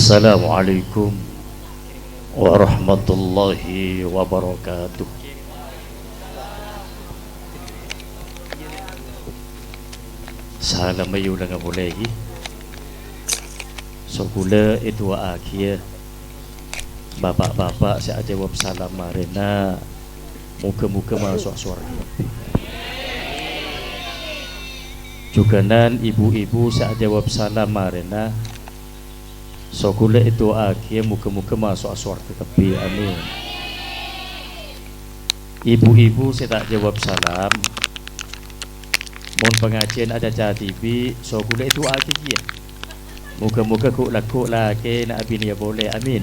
Assalamualaikum warahmatullahi wabarakatuh. Salam ayu lang boleh lagi. So kula itu akhir bapak-bapak saya jawab salam marina muka-muka masuk surga. Juga nan ibu-ibu saya jawab salam marina so kula itu akhir muka-muka masuk surga tapi amin. Ibu-ibu saya tak jawab salam mon pengajian ada TV so kula itu akhir ya. Muka-muka kuk lakuk laki nak abin ya boleh amin.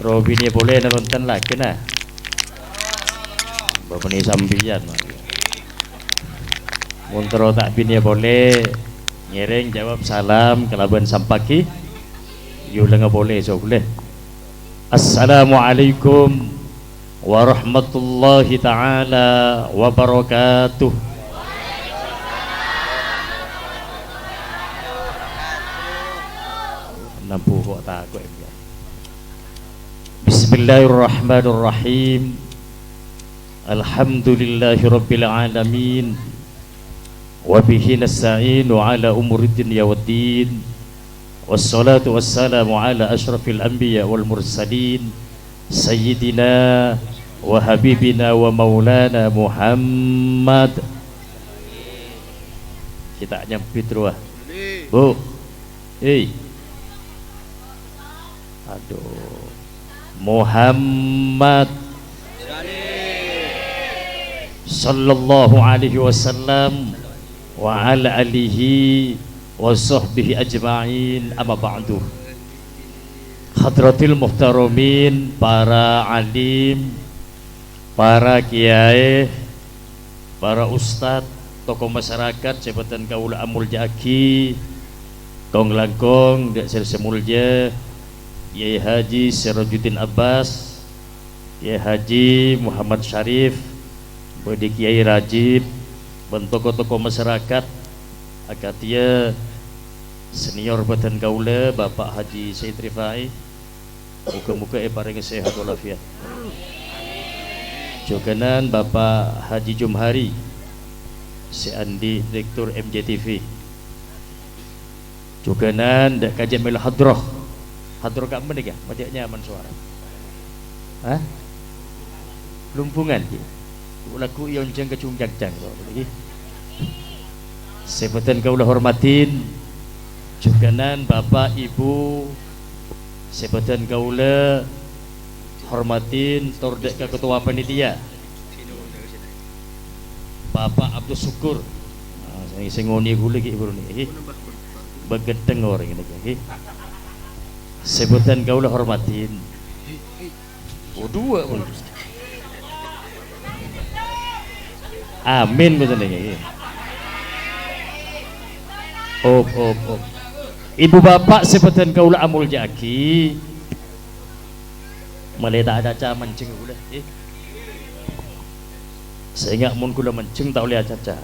Robin ya boleh nonton laki nah. Bapak ni sambian. Muntero tak bin ya boleh ngereng jawab salam kelaban sampaki yu lenga boleh so boleh. Assalamualaikum warahmatullahi taala wabarakatuh. Nampu kok takut ya. Bismillahirrahmanirrahim. Alhamdulillahirabbil alamin. Wa bihi nasta'inu ala umuri dunya waddin. Wassalatu wassalamu ala asyrafil anbiya wal mursalin sayyidina wa habibina wa maulana Muhammad. Kita nyempit ruah bu aduh Muhammad sallallahu alaihi wasallam wa ala alihi wa sahbihi ajma'in amma ba'du. Hadratil muhtaramin, para alim, para kiai, para ustad, tokoh masyarakat, jabatan kaula amul jaki, kong langkong, dak semulja, Yai Haji Sirajuddin Abbas, Yai Haji Muhammad Syarif, Budi Kiai Rajib, dan tokoh-tokoh masyarakat, akatia senior batan kaula Bapak Haji Said Rifai. Muka-muka paling sehat walafiat. Jokanan Bapak Haji Jumhari Si Andi Direktur MJTV. Jokanan dak kajian mel hadroh. Hadroh kat mana ke? Majaknya aman suara. Hah? Lumpungan ki. Laku yang jang kecungjang-jang lagi. Sebatan kaulah hormatin. Jokanan Bapak Ibu sebatan kaula hormatin tordek ke ketua panitia Bapak Abdul Syukur. Saya sengoni gula ki bro ni. Begedeng orang ini. Sebatan kaula hormatin. Oh dua pun. Amin betul ni. Oh. Ibu bapak sebatan kaula amul jaki malai tak ada cara mancing gula sehingga mun kula mancing tak boleh caca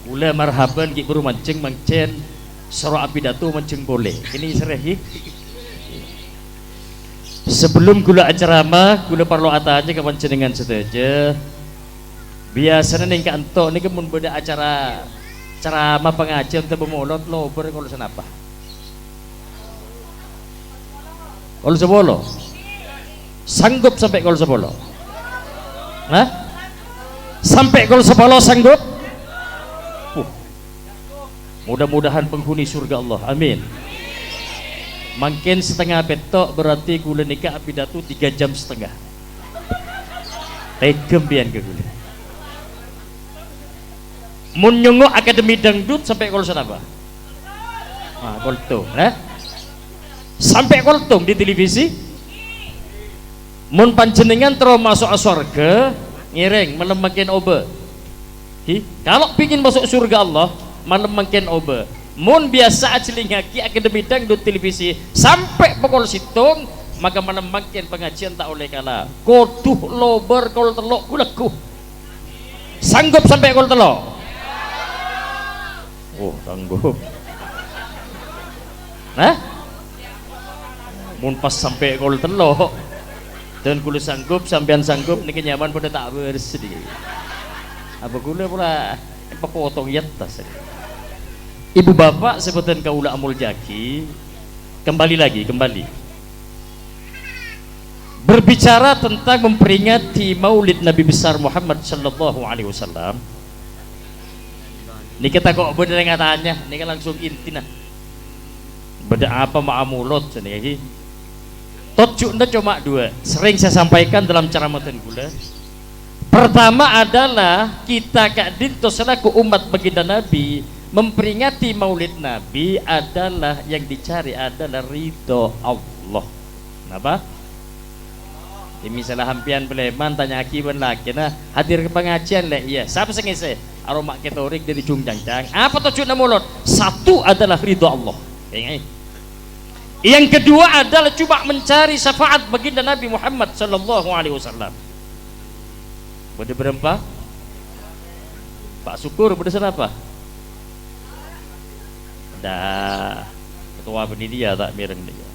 gula marhaban ki buru mancing mangcen soro api datu mancing boleh ini sereh sebelum kula acarama kula perlu atanya ke panjenengan sedaja biasanya ning kantor ni mun beda acara ceramah pengajian untuk memulot lo kalau senapa kalau sebolo sanggup sampai kalau sebolo nah sampai kalau sebolo sanggup mudah-mudahan penghuni surga Allah amin. Makin setengah petok berarti gula nikah pidato 3 jam setengah tegem pian ke gula mun nyungok akademi dangdut sampai kolson apa? Koltong, sampai koltong di televisi. Mun panjenengan terus masuk surga, ngireng malam makin oba. Kalau pingin masuk surga Allah, malam makin oba. Mun biasa ajelingaki akademi dangdut televisi sampai pokol situng, maka malam makin pengajian tak oleh kalah. Koduh lober kol telok kulaku. Sanggup sampai kol telo? Oh, sanggup. Nah, mun pas sampai kol telo dan kulo sanggup, sampean sanggup niki nyaman pada tak bersedih. Apa kulo pula potong yetas. Ibu bapak sebutan kaula amul jaki kembali berbicara tentang memperingati maulid Nabi besar Muhammad sallallahu alaihi wasallam. Ini kita kok bener ngatanya, ini kan langsung intina. Beda apa ma'amulot sini. Totjuknya cuma dua, sering saya sampaikan dalam ceramah gula. Pertama adalah kita kak dinto selaku umat baginda Nabi memperingati maulid Nabi adalah yang dicari adalah ridho Allah. Kenapa? Ini misalnya hampian beleman tanya akiban lagi, nah hadir ke pengajian lah, iya. Siapa sih ngisi? Aroma ketorik dari cungcang-cang. Apa tujuan mulut? Satu adalah ridho Allah. Yang kedua adalah coba mencari syafaat baginda Nabi Muhammad sallallahu alaihi wasallam. Beda berempat? Pak Syukur beda apa? Dah ketua penidia tak mireng dia.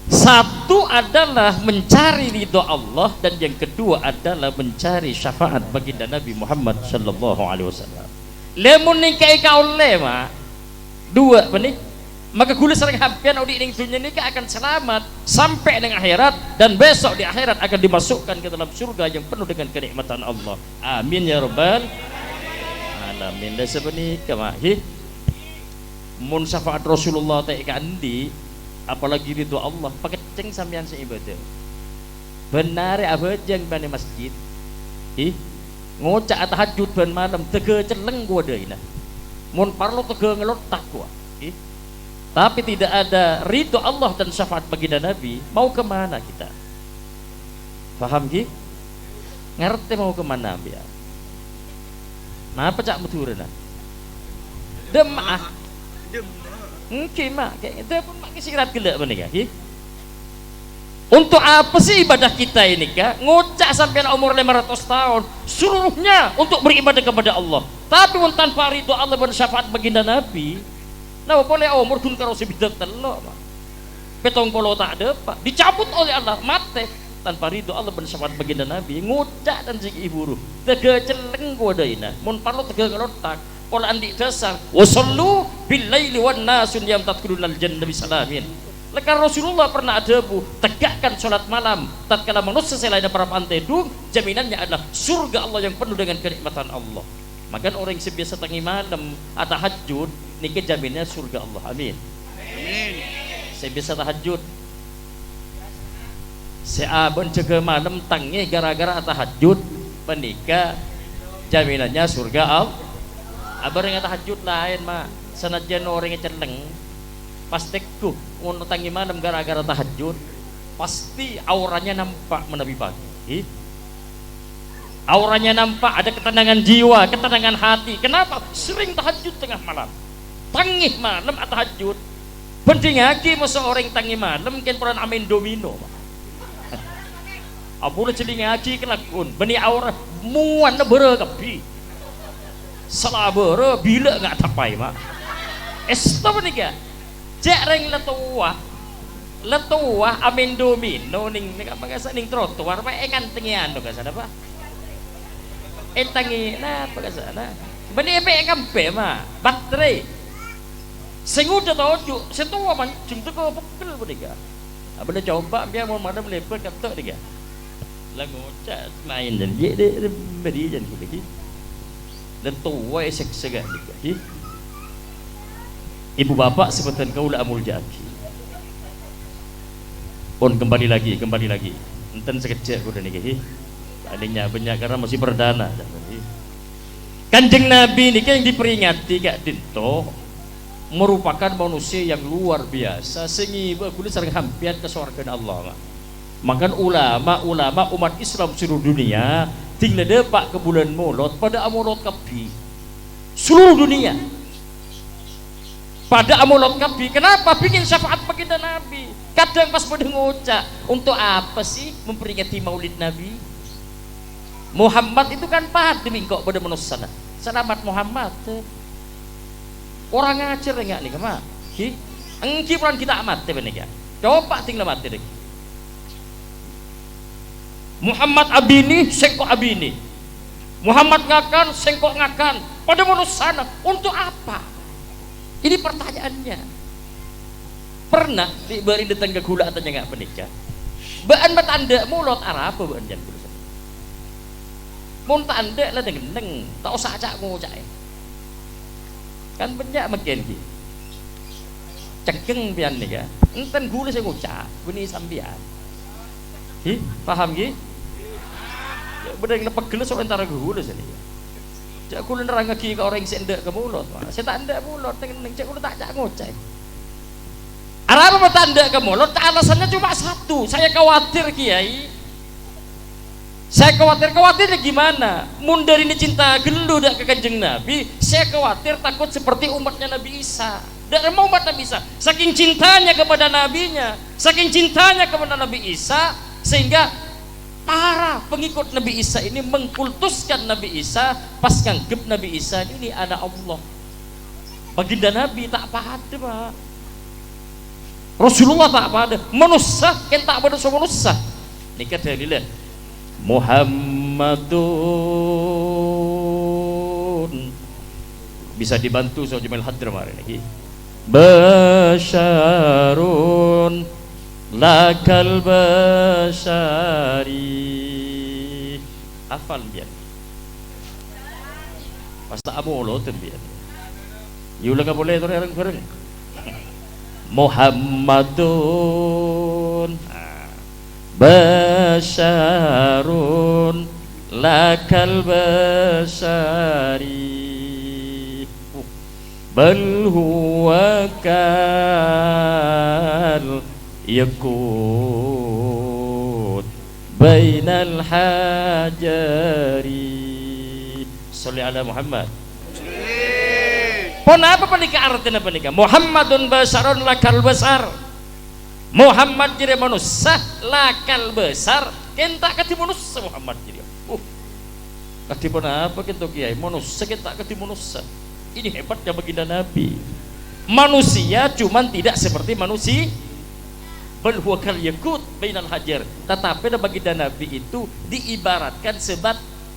Satu adalah mencari ridho Allah dan yang kedua adalah mencari syafaat baginda Nabi Muhammad sallallahu alaihi wasallam. Lemun nikai kaule ma dua benih maka gula sering hampian di dunia ini akan selamat sampai dengan akhirat dan besok di akhirat akan dimasukkan ke dalam surga yang penuh dengan kenikmatan Allah. Amin ya rabbal alamin. Dan sebenarnya kemahi mun syafaat Rasulullah tak kandi apalagi ridho Allah pakeceng sampean seibadah benar apa jeng bani masjid ngocak tahajud ban malam tege celeng gua deuna mun parlo tege ngelotak gua tapi tidak ada ridho Allah dan syafaat baginda Nabi, mau kemana kita? Paham ki? Ngerti mau kemana biar? Nah apa cak muturna? Demah mungkin mak kayak itu pun mak kesirat gelak menikah. Untuk apa sih ibadah kita ini kak? Ngocak sampai umur 500 tahun seluruhnya untuk beribadah kepada Allah. Tapi pun tanpa ridho Allah dan syafaat baginda Nabi, nah boleh umur dun karo sebidak telok mak. Petong polo tak ada pak dicabut oleh Allah mate tanpa ridho Allah dan syafaat baginda Nabi. Ngocak dan sing iburu tege celeng gua daina mun parlo tege ngelotak pola andi dasar wasallu bil laili wan nasun yam tadkhulunal jannah bisalamin. Lekan Rasulullah pernah adabu tegakkan sholat malam tatkala manusia selain para pantedung jaminannya adalah surga Allah yang penuh dengan kenikmatan Allah. Maka orang yang biasa tangi malam atau tahajud niki jaminnya surga Allah. Amin. Amin. Saya biasa tahajud. Saya abon jaga malam tangi gara-gara tahajud penika jaminannya surga Allah. Abar yang tahajud lain mah senajan orang yang celeng pastiku untuk tangi malam gara-gara tahajud pasti auranya nampak menabi pagi. Auranya nampak ada ketenangan jiwa, ketenangan hati. Kenapa? Sering tahajud tengah malam, tangih malam atau tahajud. Penting lagi masa orang tangi malam mungkin peran amin domino. Abu le celing lagi kelakun, beni aura muan nebere kapi. Salabere bila nggak tapai mak. Stop nih ga? Cek reng letua amin domino ning apa kasa ning trotoar apa kan tengian do kasa apa? Entangi na apa kasa na? Bani epe kampe mak baterai. Sing udah tau setua man jeng tu ko pukul bani ga. Abang coba biar mau mana melepet kata dia. Lah ngocak main dan dia beri dan gitu. Dan tua esek-esek juga. Ibu bapak sebutan kaula amul jaki. Pun kembali lagi. Enten sekejap udah nih. Palingnya banyak karena masih perdana. Kanjeng Nabi ini yang diperingati Kak Dinto merupakan manusia yang luar biasa. Sehingga kulit sering hampir ke surga Allah. Maka ulama umat Islam seluruh dunia tinggal depak ke bulan Maulud pada Maulud Kabi seluruh dunia pada Maulud Kabi. Kenapa? Bikin syafaat baginda Nabi. Kadang pas pada ngocak untuk apa sih memperingati Maulid Nabi? Muhammad itu kan pati mingkok pada manusia sana. Selamat Muhammad. Orang ngajar enggak nih kema? Ki, engki peran kita amat teh benih ya. Coba tinggal mati deh. Muhammad abini, sengkok abini. Muhammad ngakan, sengkok ngakan. Pada manusia sana untuk apa? Ini pertanyaannya. Pernah diberi di tengah gula atau enggak penikah? Baan batanda mulut Arab apa baan jan gula? Mun tanda lah dengan tak usah acak ngucak kan banyak makin ki cengkeng pian nih ya enten gula saya ngucak beni sambian hi paham ki ya bener lepak gelas so antara gula sini cak gula nerang ki ke orang yang sendak ke mulut saya tak ndak mulut dengan cak gula tak acak ngucak Arab apa tanda ke mulut alasannya cuma satu saya khawatir kiai. Saya khawatirnya gimana? Mun dari ini cinta gelu dak ke kanjeng Nabi, saya khawatir takut seperti umatnya Nabi Isa. Dak mau umat Nabi Isa, saking cintanya kepada nabinya, saking cintanya kepada Nabi Isa sehingga para pengikut Nabi Isa ini mengkultuskan Nabi Isa pas nganggep Nabi Isa ini anak Allah. Baginda Nabi tak apa ada, Pak. Rasulullah tak apa ada. Manusia kan tak ada sama manusia. Nikah dalilnya Muhammadun bisa dibantu sama Jamal Hadram hari ini Basyarun lakal basyari hafal biar pas tak amu lo biar yulang gak boleh orang bareng Muhammadun Basyarun lakal basyari bal huwa kal yakut bainal hajari sholli ala Muhammad. Pon apa penikah artinya penikah Muhammadun basyarun lakal basar Muhammad jadi manusia lakal besar kita ketemu manusia Muhammad jadi ketemu apa kita kiai manusia kita ketemu manusia ini hebatnya baginda Nabi manusia cuman tidak seperti manusia bal huwa kal yakut bainal hajar tetapi baginda Nabi itu diibaratkan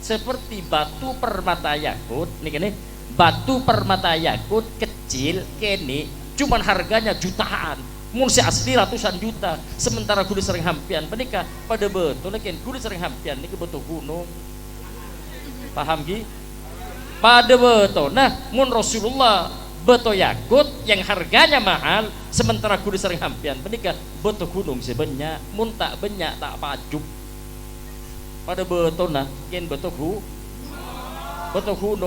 seperti batu permata yakut nih batu permata yakut kecil kene cuman harganya jutaan Mursi asli ratusan juta sementara kudu sering hampian penikah pada betul lagi kudu sering hampian ini betul gunung paham ki pada betul nah mun Rasulullah betul yakut yang harganya mahal sementara kudu sering hampian penikah betul gunung sebanyak mun tak banyak tak pajuk pada betul nah ken betul gunung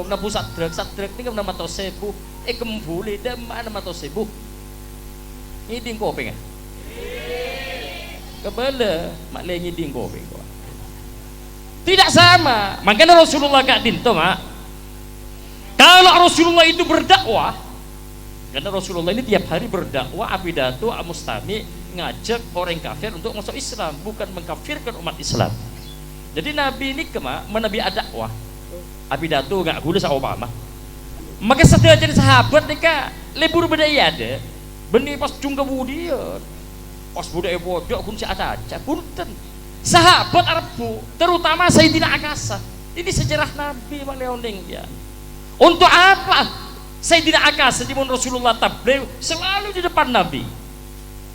nah pusat drag ini kan nama tosebu kembuli dan mana nama tosebu ngiding kopi nggak? Kebala mak le ngiding kopi kok. Tidak sama. Makanya Rasulullah gak dinto mak. Kalau Rasulullah itu berdakwah, karena Rasulullah ini tiap hari berdakwah, abidatu, amustami, ngajak orang kafir untuk masuk Islam, bukan mengkafirkan umat Islam. Jadi Nabi ini kema menabi dakwah, abidatu nggak gula sama Obama. Maka setelah jadi sahabat nih kak, lebur beda ada. Benih pas jungga budian pas budaya bodoh kun si ada aja punten sahabat Arabku terutama Sayyidina Akasa ini sejarah Nabi Maleoning ya untuk apa Sayyidina Akasa di Rasulullah tabligh selalu di depan Nabi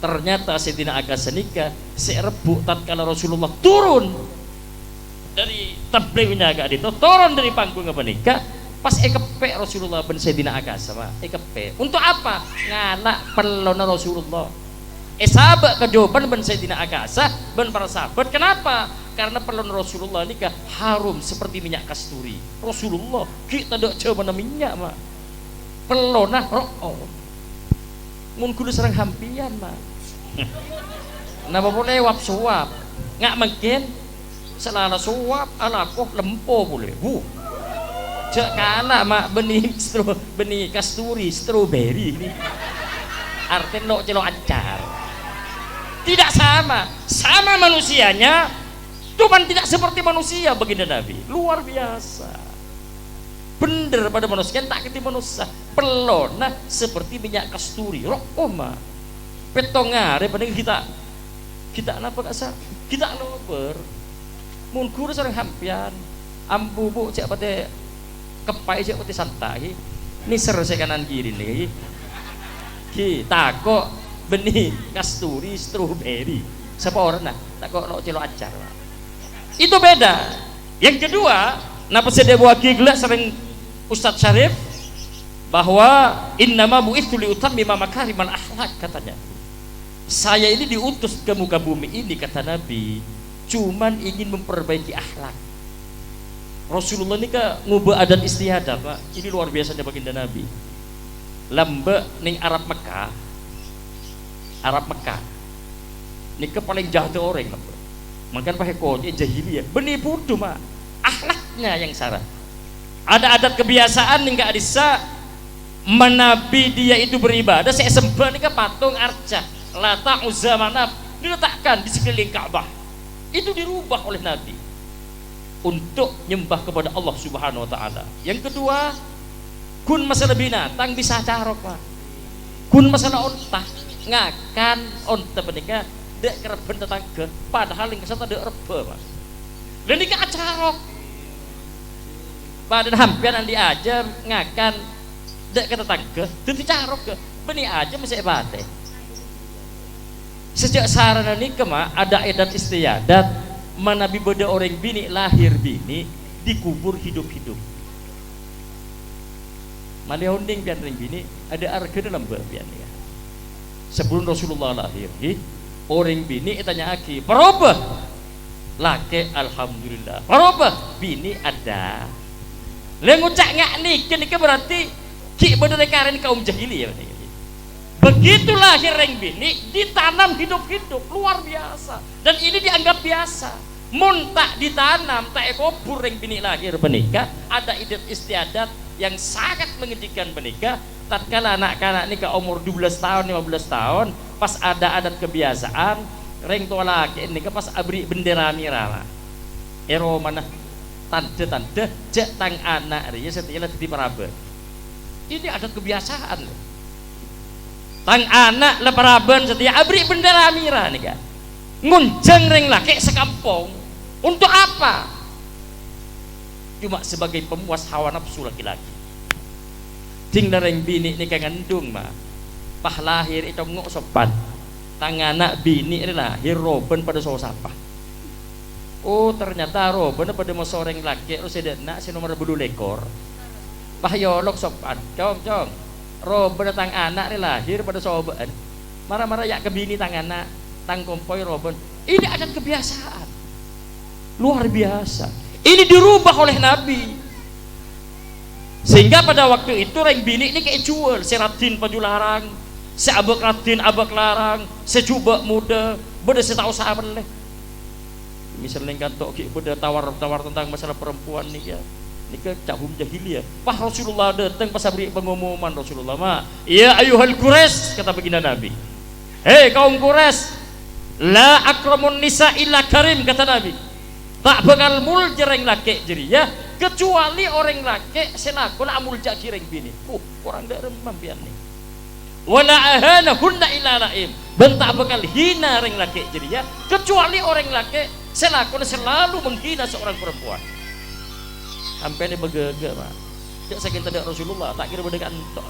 ternyata Sayyidina Akasa nikah serebuk tatkala Rasulullah turun dari tablighnya agak itu turun dari panggung apa nikah pas ekepek Rasulullah ben Sayyidina Akasa mah ekepek untuk apa nganak pelona Rasulullah sahabat kejawaban ben Sayyidina Akasa ben para sahabat kenapa karena pelona Rasulullah nikah harum seperti minyak kasturi Rasulullah kita tidak coba minyak mah pelona roh mun kudu serang hampian mah napa boleh wap suap nggak mungkin selala suap alakoh lempo boleh cek kana mak benih kasturi stroberi ini artinya celok acar tidak sama manusianya Cuman tidak seperti manusia baginda Nabi. Luar biasa. Bener pada manusia tak keti manusia. Pelona seperti minyak kasturi. Rokoma. Petongare pada kita apa kasa? Kita lober. Mun guru sareng hampian. Ambu bu cek pate kepai cek pate santai. Ini serse kanan kiri nih. Ki takok benih kasturi strawberry. Siapa orang nah? Takok lo celo acar. Itu beda. Yang kedua, napa saya buat gila sering Ustadz Syarif bahwa innama bu'itsu li utammima makarimal akhlak katanya. Saya ini diutus ke muka bumi ini kata Nabi cuman ingin memperbaiki akhlak. Rasulullah ini ke ngubah adat istiadat, Pak. Ini luar biasanya baginda Nabi. Lambe ning Arab Mekah. Ini ke paling jahat orang. Makan pakai kode jahiliyah. Benih bodoh mah. Akhlaknya yang salah. Ada adat kebiasaan yang nggak bisa menabi dia itu beribadah. Saya sembah nih ke patung arca, Lata, Uzza, Manaf diletakkan di sekeliling Ka'bah. Itu dirubah oleh Nabi untuk nyembah kepada Allah Subhanahu Wa Taala. Yang kedua, kun masalah binatang bisa carok pak. Kun masalah onta ngakan onta menikah. Dek kereben tetangga, padahal yang kesana dek rebe mas. Dan ini acarok. Padahal hampir nanti aja ngakan dek ke tetangga, dan dicarok ke, benih aja masih bate. Sejak sarana ini kema ada edat istiadat, mana bibada orang bini lahir bini dikubur hidup-hidup. Mana onding pian orang bini ada arga dalam berpian ya. Sebelum Rasulullah lahir, orang bini tanya aki, perobah laki alhamdulillah, perobah bini ada. Lengucak ngak nih, kini berarti ki bener karen kaum jahili ya. Begitu lahir reng bini ditanam hidup-hidup luar biasa dan ini dianggap biasa. Mun tak ditanam tak ekobur reng bini lahir menikah ada idat istiadat yang sangat mengejutkan menikah. Tatkala anak-anak ini ke umur 12 tahun 15 tahun pas ada adat kebiasaan reng tua laki ini ke pas abri bendera mirala ero mana tanda jek tang anak dia setiap di parabe ini adat kebiasaan tang anak leparaben setiap abri bendera mira nih kan ngunceng reng laki sekampung untuk apa? Cuma sebagai pemuas hawa nafsu laki-laki. Ting lareng bini ni kangandung mah pah lahir itu ngok sopan tang anak bini ini lahir roben pada sapa. Oh ternyata roben pada mau seorang laki terus ada nak si nomor bulu lekor pah yolok sopan cong roben tang anak ini lahir pada soban marah-marah ya ke bini tang anak tang kompoi roben ini adat kebiasaan luar biasa ini dirubah oleh Nabi. Sehingga pada waktu itu reng bini ini kayak jual, si Ratin paju larang, si abek Ratin abek larang, si jubak muda, beda si tahu sahabat leh. Misalnya kantok ki beda tawar tentang masalah perempuan nih ya, ini ke cahum jahiliyah. Pak Rasulullah datang pas beri pengumuman Rasulullah mah, ya ayuhal Quraisy kata baginda Nabi, hei kaum Quraisy, la akramun nisa illa karim kata Nabi, tak bakal mul jereng laki jadi ya. Kecuali orang laki senakun amul jakireng bini orang dak remam pian nih wala ahana hunna ila laim bentak bakal hina orang laki jadi ya kecuali orang laki senakun selalu menghina seorang perempuan sampai dia begege mah cak saking tadi Rasulullah tak kira bedekan tok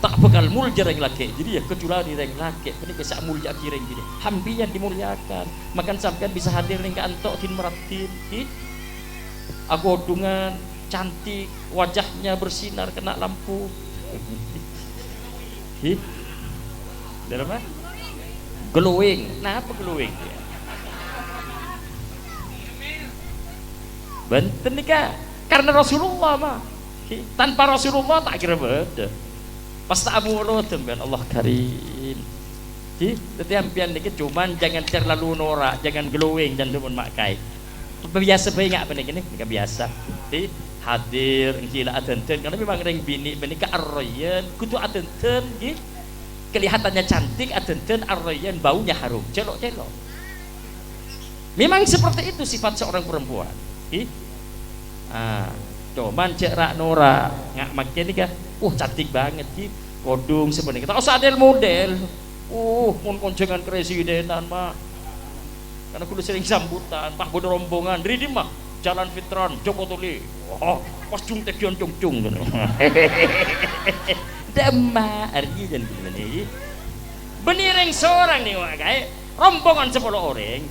tak bakal mul jereng laki jadi ya kecuali reng laki ini bisa mul jakireng bini hampian dimuliakan makan sampean bisa hadir ning ka antok tin meratin aku odungan cantik wajahnya bersinar kena lampu dalam apa? Glowing. Nah apa glowing? Benten nih kak karena Rasulullah mah tanpa Rasulullah tak kira beda pas tak amuro temben Allah karim jadi ampian dikit cuman jangan terlalu norak jangan glowing jangan demun makai biasa bae ngak benih gini enggak biasa hadir gila atenten karena memang reng bini benih ke arroyen kudu atenten gitu kelihatannya cantik atenten arroyen baunya harum celok Memang seperti itu sifat seorang perempuan. Ih. Cuman cek rak Nora nggak makin nih kah? Cantik banget sih. Kodung sebenarnya. Kita usah ada model. Mun koncengan presidenan mah. Karena kudu sering sambutan, pak bodo rombongan. Dari mah Jalan Fitran, Joko Tuli. Pas cung tekion cung gitu. Dema arti dan gimana ini? Benireng seorang nih wak kayak rombongan 10 orang.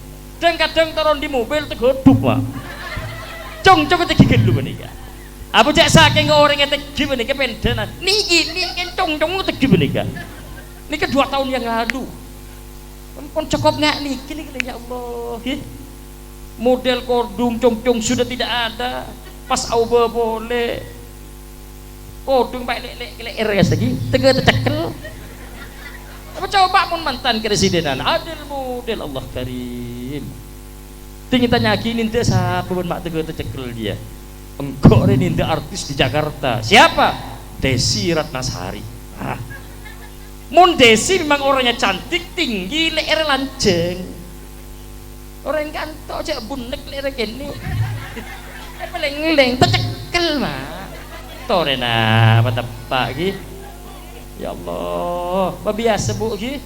Dan kadang taruh di mobil tegeduk wak. Cung tegi dulu menika. Apa cak saking orang yang tegi menika pendenan. Niki kan cung tegi menika. Niki 2 tahun yang lalu. Kon cukup nggak nih? Gini ya Allah. Model kodung cung sudah tidak ada. Pas auba boleh. Kodung baik lek RS lagi. Tega tercekel. Apa coba pun mantan presidenan. Adil model Allah Karim. Tinggi tanya gini ente siapa pun mak tega tercekel dia. Engkau ini ente artis di Jakarta. Siapa? Desi Ratnasari. Mun Desi memang orangnya cantik, tinggi, leher lanceng. Orang kantor aja bunek leher gini. Peleng-leng, tercekel mah. Torena, apa gi? Ya Allah, biasa bu gi.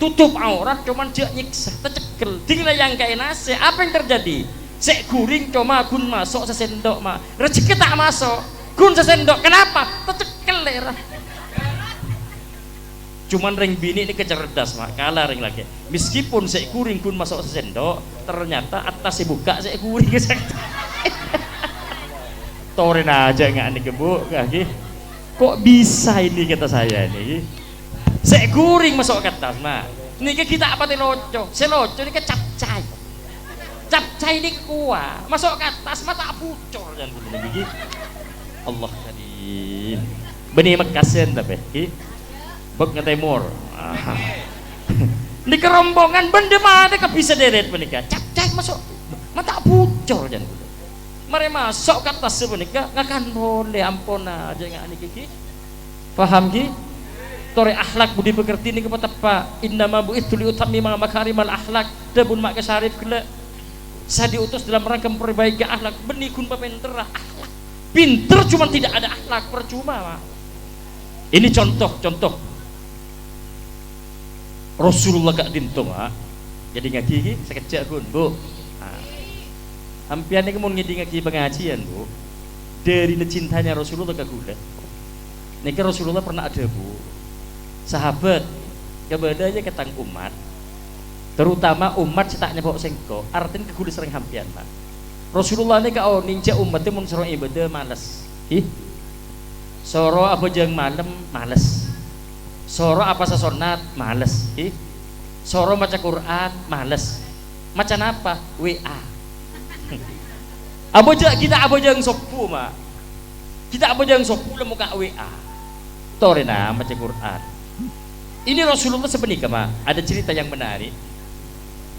Tutup aurat, cuman dia nyiksa, tercekel. Tinggal yang kayak nasi, apa yang terjadi? Sek guring cuma gun masuk sesendok mah. Rezeki tak masuk, gun sesendok. Kenapa? Tercekel leher. Cuman ring bini ini kecerdas mak, kalah ring lagi. Meskipun saya kuring kun masuk sendok, ternyata atasnya buka saya kuring ke Toren aja nggak nih bu, kaki. Kok bisa ini kata saya ini? Saya kuring masuk ke atas mak. Ini kita apa loco? Seloco ini capcay. Capcay ini kuah, masuk ke atas mata pucor dan begini. Allah Karim. Benih mekasen tapi. Bek ngetemur. Di kerombongan benda mana bisa deret menikah. Cak masuk mata pucor jan. Mari masuk ke atas semenikah ngakan boleh ampun aja nggak nih kiki. Paham ki? Tore akhlak budi pekerti ini kepada Pak. Innama bu'ithu liutammima makarimal akhlak. Debun mak kesarif kele. Saya diutus dalam rangka memperbaiki akhlak. Benih kun pemintera akhlak. Pinter cuma tidak ada akhlak percuma. Mak. Ini contoh. Rasulullah gak dintung jadi ngaji sekejap pun bu hampir ini mau ngidi ngaji pengajian bu dari cintanya Rasulullah ke gula niki Rasulullah pernah ada bu sahabat kebadanya ketang umat terutama umat cetaknya bawa sengko artinya ke gula sering hampian pak Rasulullah ini kau ninja umatnya mau suruh ibadah males soro apa jeng malam males soro apa sesonat males soro baca Quran males macam apa WA kita abojang sopu mah kita abojang sopu lah muka WA torena baca Quran ini Rasulullah sebenarnya mah ada cerita yang menarik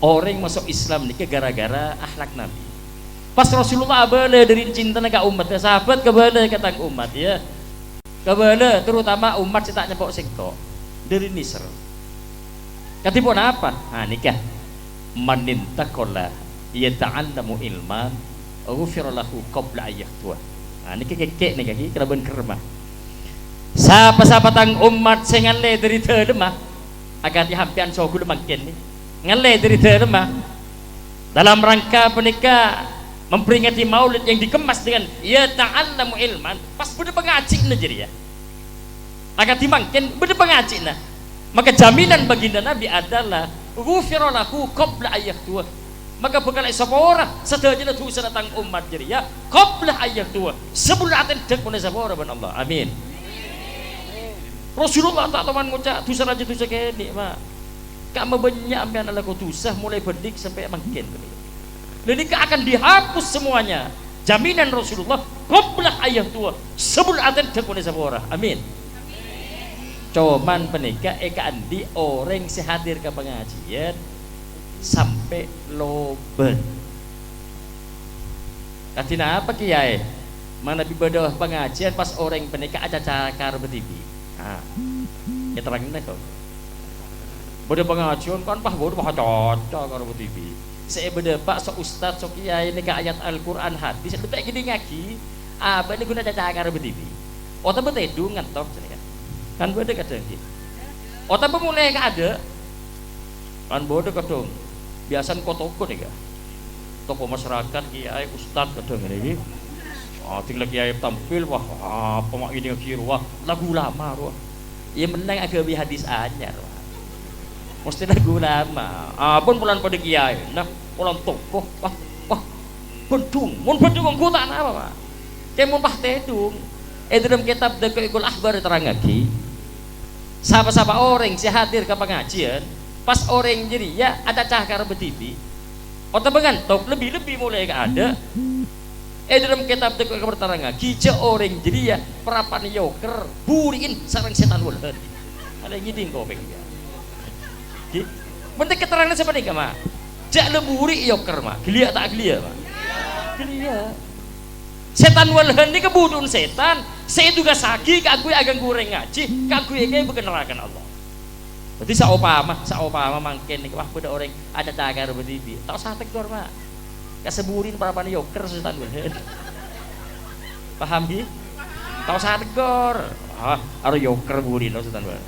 orang masuk Islam nih gara-gara akhlak Nabi pas Rasulullah abala dari cinta ke umatnya sahabat kebala kata umat ya kebala terutama umat cetaknya bawa sengkok dari Nisr katipun apa? Nikah manintaqalla yata'allamu ilman ghufira lahu qabla ayyahtua niki kekek nih kaki keraban kerma siapa tang umat sing ngale dari lemah agak dihampian sogu makin nih ngale dari lemah dalam rangka menikah memperingati maulid yang dikemas dengan ya ta'allamu ilman pas bener pengaji jadi ya agak dimangkin bener pengaji maka jaminan baginda Nabi adalah ghufira lahu qabla ayyahtua maka bekal sapa ora sedaya dosa datang umat jadi ya qabla ayyahtua sebelum aten dek pun sapa ora ban Allah amin Rasulullah tak teman ngucap dosa raja dosa kene mak kamu banyak ampian ala dosa mulai bedik sampai mangkin ini akan dihapus semuanya jaminan Rasulullah qabla ayyahtua sebelum aten dek pun sapa ora amin cuman penikah andi orang sehadir ke pengajian sampai loben katina apa kiai mana ibadah pengajian pas orang penikah aja cakar betibi ya terangin kok bodoh pengajian kan bodoh cocok karo betibi saya berdebat so ustaz so kiai ini ke ayat Al-Quran hadis betul gini ngaji apa ini guna cacar betibi otak betul ngantok kan beda kadang gitu otak mulai ada kan beda kadang biasanya toko nih kan toko masyarakat kiai ustaz kadang ini tinggal kiai tampil wah apa mak ini kira wah lagu lama wah ya menang agak lebih hadis anyar wah mesti lagu lama pun bulan pada kiai nah pulang toko wah bedung mun bedung ku tak apa pak kayak mun pah tedung dalam kitab Daqaiqul Akhbar terang lagi siapa-siapa orang si hadir ke pengajian pas orang jadi ya ada cahkar betibi otak mengantuk lebih-lebih mulai ada dalam kitab Daqaiqul Akhbar terang lagi orang jadi ya perapan yoker buriin sarang setan wulan ada ngiding kopeng ya bentuk keterangan seperti ini mak jak leburi yoker mak gelia tak gelia mak gelia setan wulan ini kebudun setan saya juga sagi kagui agang goreng ngaji kagui kayak berkenalkan Allah berarti saopama mangken nih wah pada orang ada tagar berdiri tak usah tegur mak keseburin para pan yoker setan wulan paham gi tak usah tegur ada yoker burin lo setan wulan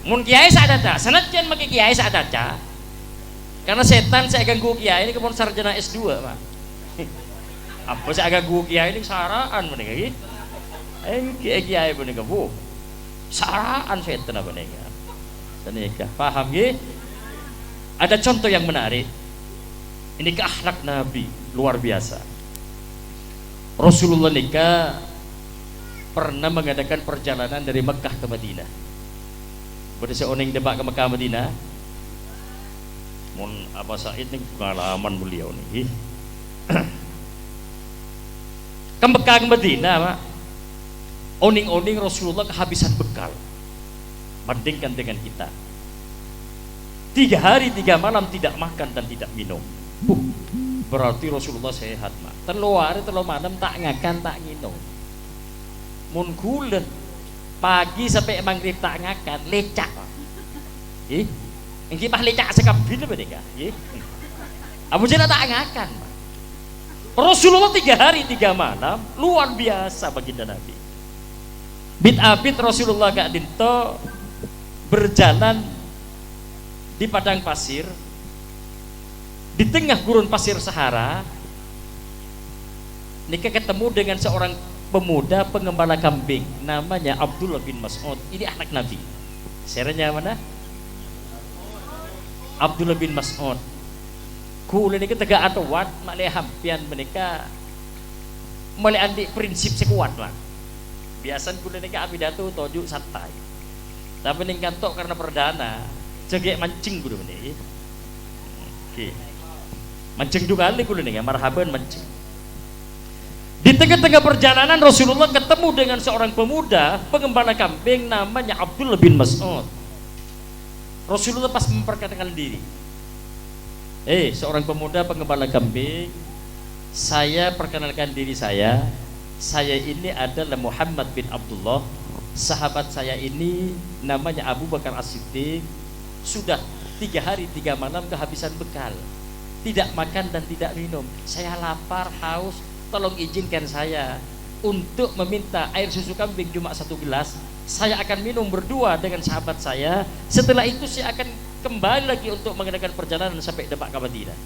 mun kiai sadada senajan make kiai sadada karena setan saya ganggu kiai ini kebun sarjana S2 mak apa saya ganggu kiai ini saraan menika iki kiai menika bu saraan setan apa menika paham nggih ada contoh yang menarik ini ke akhlak Nabi luar biasa Rasulullah nikah pernah mengadakan perjalanan dari Mekah ke Madinah pada seorang debak ke Mekah Madinah mun apa Said ini pengalaman beliau nih ke Mekah ke Madinah Pak oning-oning Rasulullah kehabisan bekal bandingkan dengan kita 3 hari 3 malam tidak makan dan tidak minum berarti Rasulullah sehat Pak telur hari telur malam tak ngakan tak minum mun kula pagi sampai maghrib tak ngakan lecak ini pah lecak sekabin apa nih Abu Jahal tak ngakan Rasulullah 3 hari 3 malam luar biasa baginda Nabi bit Rasulullah gak dinto berjalan di padang pasir di tengah gurun pasir Sahara nikah ketemu dengan seorang pemuda pengembala kambing namanya Abdullah bin Mas'ud ini anak Nabi serenya mana Abdullah bin Mas'ud kula ini tegak atau wat malih hampian menika malih andi prinsip sekuat lah biasan kula ini apidato tojuk santai tapi ning kantok karena perdana jegek mancing kudu ini mancing juga kali kula ini marhaban mancing di tengah-tengah perjalanan Rasulullah ketemu dengan seorang pemuda pengembala kambing namanya Abdullah bin Mas'ud Rasulullah pas memperkenalkan diri seorang pemuda pengembala kambing saya perkenalkan diri saya ini adalah Muhammad bin Abdullah sahabat saya ini namanya Abu Bakar As-Siddiq sudah 3 hari 3 malam kehabisan bekal tidak makan dan tidak minum saya lapar haus tolong izinkan saya untuk meminta air susu kambing cuma 1 gelas saya akan minum berdua dengan sahabat saya setelah itu saya akan kembali lagi untuk mengadakan perjalanan sampai depak ke Madinah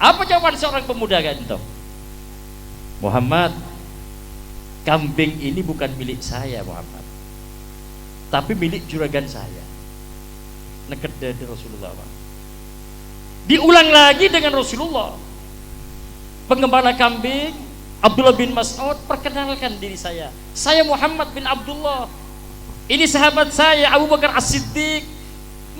apa jawaban seorang pemuda gantung Muhammad kambing ini bukan milik saya Muhammad tapi milik juragan saya neket dari Rasulullah diulang lagi dengan Rasulullah pengembala kambing Abdullah bin Mas'ud perkenalkan diri saya Muhammad bin Abdullah ini sahabat saya Abu Bakar As-Siddiq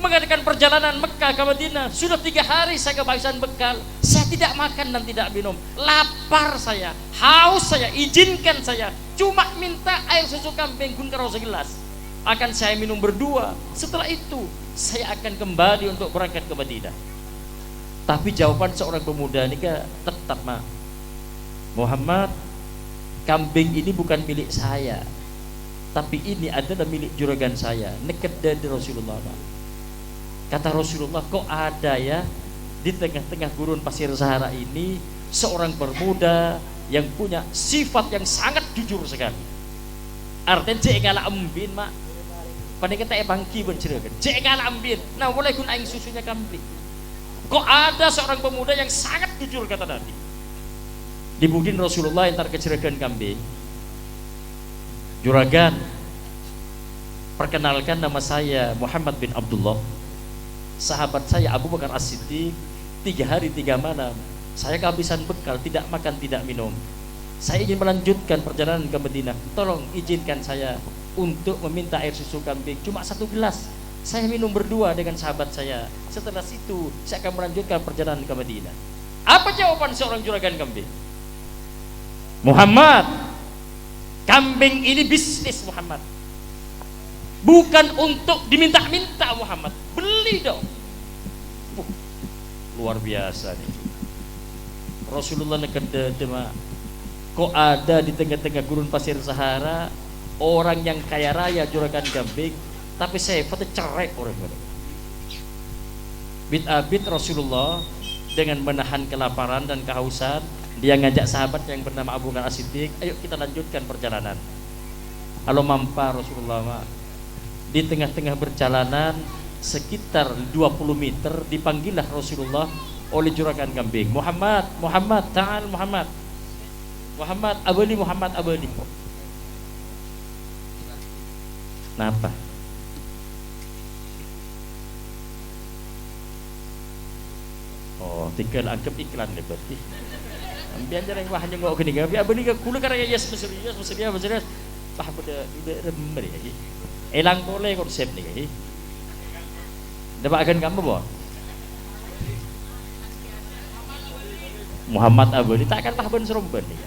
mengadakan perjalanan Mekah ke Madinah sudah 3 hari saya kehabisan bekal saya tidak makan dan tidak minum lapar saya haus saya izinkan saya cuma minta air susu kambing gunkarau segelas akan saya minum berdua setelah itu saya akan kembali untuk berangkat ke Madinah tapi jawaban seorang pemuda ini tetap Muhammad kambing ini bukan milik saya tapi ini adalah milik juragan saya neket dari Rasulullah kata Rasulullah kok ada ya di tengah-tengah gurun pasir Sahara ini seorang pemuda yang punya sifat yang sangat jujur sekali. Artinya cek ngala embin mak, pada kita bangki bencerakan. Cek ngala embin, nah mulai kun aing susunya kambing. Kok ada seorang pemuda yang sangat jujur kata Nabi. Dibudin Rasulullah yang terkecerakan kambing. Juragan, perkenalkan nama saya Muhammad bin Abdullah. Sahabat saya Abu Bakar As-Siddiq 3 hari 3 malam saya kehabisan bekal, tidak makan tidak minum. Saya ingin melanjutkan perjalanan ke Madinah. Tolong izinkan saya untuk meminta air susu kambing cuma 1 gelas. Saya minum berdua dengan sahabat saya. Setelah itu saya akan melanjutkan perjalanan ke Madinah. Apa jawaban seorang juragan kambing? Muhammad, kambing ini bisnis Muhammad, bukan untuk diminta-minta Muhammad. Beli dong. Luar biasa nih. Rasulullah nekede kok ada di tengah-tengah gurun pasir Sahara orang yang kaya raya juragan kambing, tapi sifatnya cerai orang orang. Bit Rasulullah dengan menahan kelaparan dan kehausan, dia ngajak sahabat yang bernama Abu Bakar As-Siddiq, ayo kita lanjutkan perjalanan. Kalau mampar Rasulullah di tengah-tengah perjalanan sekitar 20 meter dipanggillah Rasulullah oleh juragan kambing. Muhammad, Muhammad, ta'al Muhammad. Muhammad, abadi Muhammad, abadi. Napa? Oh, tinggal anggap iklan deh berarti. Ambian jarang wah hanya ngok gini, abi abadi ke kula karena yes meserius. Pah pada rember ya. Elang boleh konsep nih. Dapat akan kamu boh. Muhammad Abadi tak akan paham seromban nih.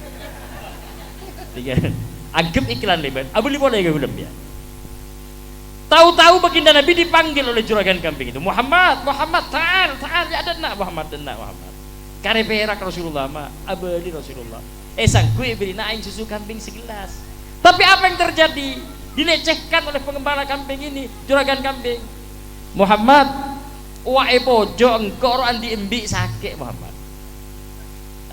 Tiga, anggap iklan lebar. Abadi boleh ke belum ya? Tahu-tahu baginda Nabi dipanggil oleh juragan kambing itu. Muhammad, ta'al ya ada nak Muhammad. Kare perak Rasulullah ma, Abadi Rasulullah. Sang kue beri naing susu kambing segelas. Tapi apa yang terjadi? Dilecehkan oleh pengembala kambing ini, juragan kambing. Muhammad, wae pojo engkau orang diembi sakit Muhammad.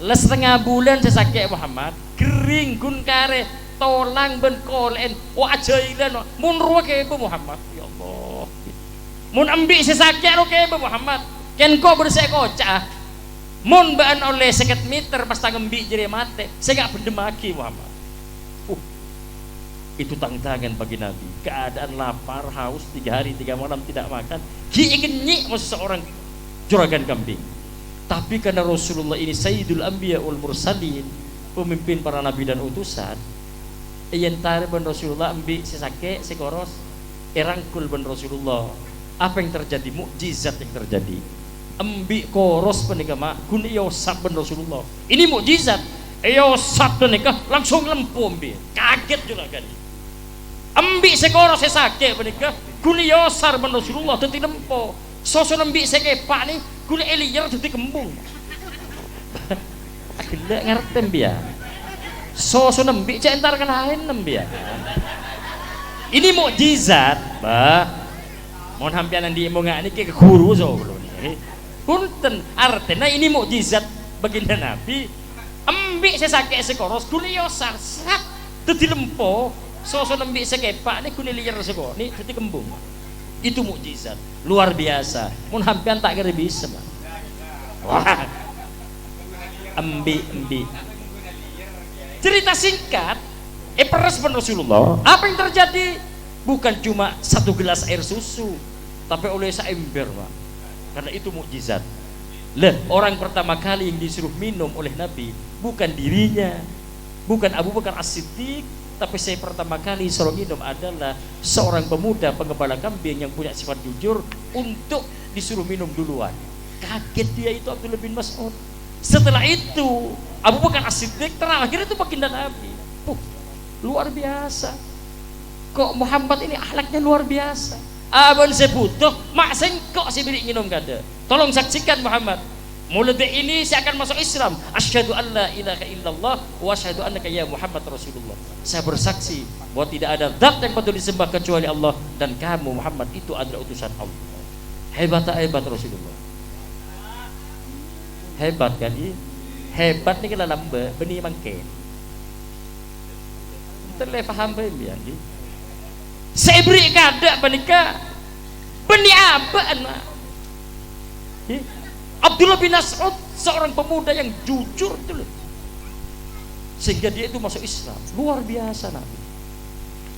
Setengah bulan saya sakit Muhammad, kering gun kare, tolang ben kolen, wajailan, mun ruwa kebe Muhammad. Ya Allah. Mun embi saya sakit ro kebe Muhammad. Ken ko bersek kocah. Mun baan oleh 50 meter pas tangembi jere mate, saya gak bendemaki Muhammad. Itu tantangan bagi Nabi. Keadaan lapar, haus 3 hari 3 malam tidak makan, ingin nyik seorang juragan kambing. Tapi karena Rasulullah ini Sayyidul Anbiya wal Mursalin, pemimpin para nabi dan utusan, iyentare ben Rasulullah ambil sesake sekoros erangkul ben Rasulullah. Apa yang terjadi? Mukjizat yang terjadi. Ambil koros penikama kun yosap ben Rasulullah. Ini mukjizat. Yosap penikah langsung lempu ambil. Kaget juragan. Ambil sekoros sesake penikah kun yosar ben Rasulullah dadi lempo. Soso ambil sekepak ni kun eliyer dadi kembung. Akhirnya ngerti dia. Soso nembi cek entar kan lain nembi ya. Ini mukjizat, Mbak. Mohon hampianan di monga ini ke guru so belum nih. Punten artinya ini mukjizat baginda Nabi. Ambil sesake sekoros kuliyosar sak dadi lempo. Soso nembi sekepak ni kun eliyer seko ni dadi kembung. Itu mukjizat luar biasa. Mohon hampian tak kira bisa, Mbak. Wah. Embi. Cerita singkat, peres ben Rasulullah. Apa yang terjadi? Bukan cuma 1 gelas air susu, tapi oleh seember, Pak. Karena itu mukjizat. Orang pertama kali yang disuruh minum oleh Nabi bukan dirinya, bukan Abu Bakar As-Siddiq, tapi saya pertama kali suruh minum adalah seorang pemuda pengembala kambing yang punya sifat jujur untuk disuruh minum duluan. Kaget dia itu Abdullah bin Mas'ud. Setelah itu Abu Bakar As-Siddiq, terakhir itu baginda Nabi. Luar biasa. Kok Muhammad ini akhlaknya luar biasa. Abang saya butuh mak sengkok si bilik minum kada. Tolong saksikan Muhammad. Mulai ini saya akan masuk Islam. Asyhadu an la ilaha illallah wa asyhadu annaka ya Muhammad Rasulullah. Saya bersaksi bahwa tidak ada zat yang patut disembah kecuali Allah dan kamu Muhammad itu adalah utusan Allah. Hebat Rasulullah. Hebat kan ini? Hebat nih kalau lambe benih mangke. Terle paham ya ni. Saya beri kada panika benih abaan mak. Abdullah bin Mas'ud seorang pemuda yang jujur itu loh. Sehingga dia itu masuk Islam. Luar biasa Nabi.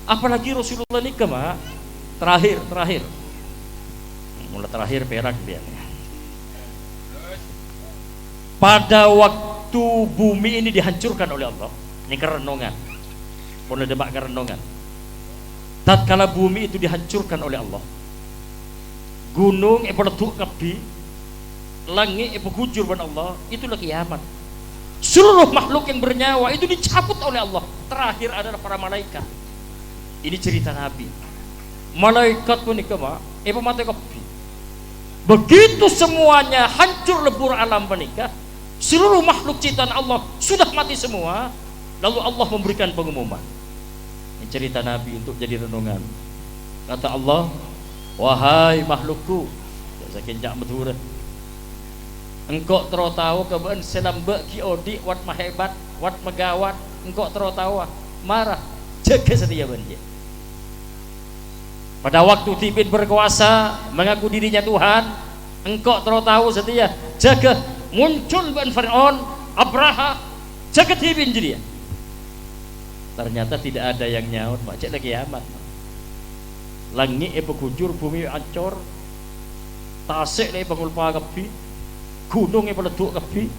Apalagi Rasulullah nikah mak. Terakhir. Mulai terakhir perak dia. Pada waktu bumi ini dihancurkan oleh Allah, ini kerenungan, boleh demak kerenungan. Tatkala bumi itu dihancurkan oleh Allah, gunung meleduk kabi, langit bergujur ban Allah, itulah kiamat. Seluruh makhluk yang bernyawa itu dicabut oleh Allah. Terakhir adalah para malaikat. Ini cerita Nabi. Malaikat pun nikah, mati kabi. Begitu semuanya hancur lebur alam menikah, seluruh makhluk ciptaan Allah sudah mati semua, lalu Allah memberikan pengumuman. Ini cerita Nabi untuk jadi renungan. Kata Allah, wahai makhlukku, saking jak betul, engkau tahu keban selambak ki odi wat mahebat, wat megawat, engkau tahu marah, jaga setia banjir. Pada waktu Tibin berkuasa mengaku dirinya Tuhan, engkau tahu setia, jaga muncul ban Fir'aun, Abraha, jaga Tibin jadi. Ternyata tidak ada yang nyaut, macam lagi kiamat. Langit bergujur, bumi hancur, tasik lagi pengulpa kapi, gunung meleduk kapi.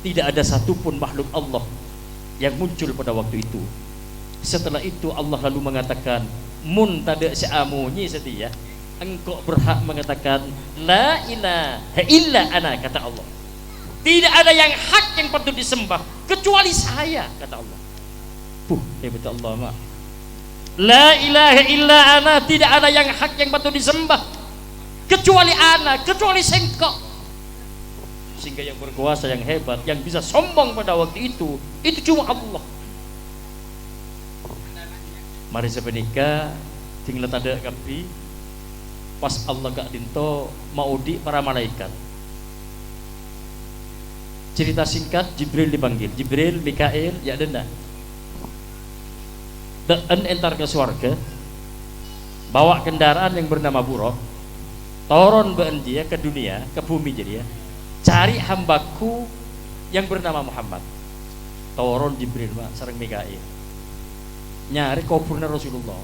Tidak ada satupun makhluk Allah yang muncul pada waktu itu. Setelah itu Allah lalu mengatakan, mun tada seamunyi setia, engkau berhak mengatakan la ilaha illa ana, kata Allah. Tidak ada yang hak yang patut disembah kecuali saya, kata Allah. Hebat Allah mak. La ilaha illa ana, tidak ada yang hak yang patut disembah kecuali ana, kecuali sengkok. Sehingga yang berkuasa, yang hebat, yang bisa sombong pada waktu itu cuma Allah. Mari sepenika tinggal tanda kapi pas Allah gak dinto maudi para malaikat. Cerita singkat, Jibril dipanggil. Jibril, Mikail, ya denda. Dan entar ke surga, bawa kendaraan yang bernama Buraq, turun dia ke dunia, ke bumi jadi ya. Cari hambaku yang bernama Muhammad. Turun Jibril mak, sareng Mikail. Nyari kuburna Rasulullah.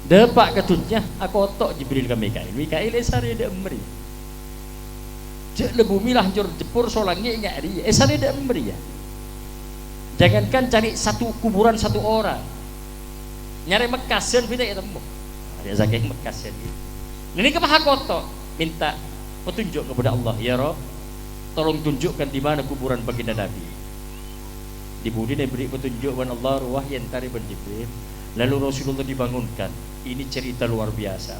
Depak ketutnya aku otok Jibril ke Mikail. Mikail esari ada emri. Cek bumi lah hancur jepur solangnya enggak ada. Esari ada emri ya. Jangankan cari satu kuburan satu orang. Nyari Mekasian kita ya temu. Ada saking Mekasian gitu. Ini kemah kotok minta petunjuk kepada Allah, ya Rob, tolong tunjukkan di mana kuburan baginda Nabi. Dibudi dan beri petunjuk wan Allah wahyan tari ban Jibril. Lalu Rasulullah dibangunkan. Ini cerita luar biasa.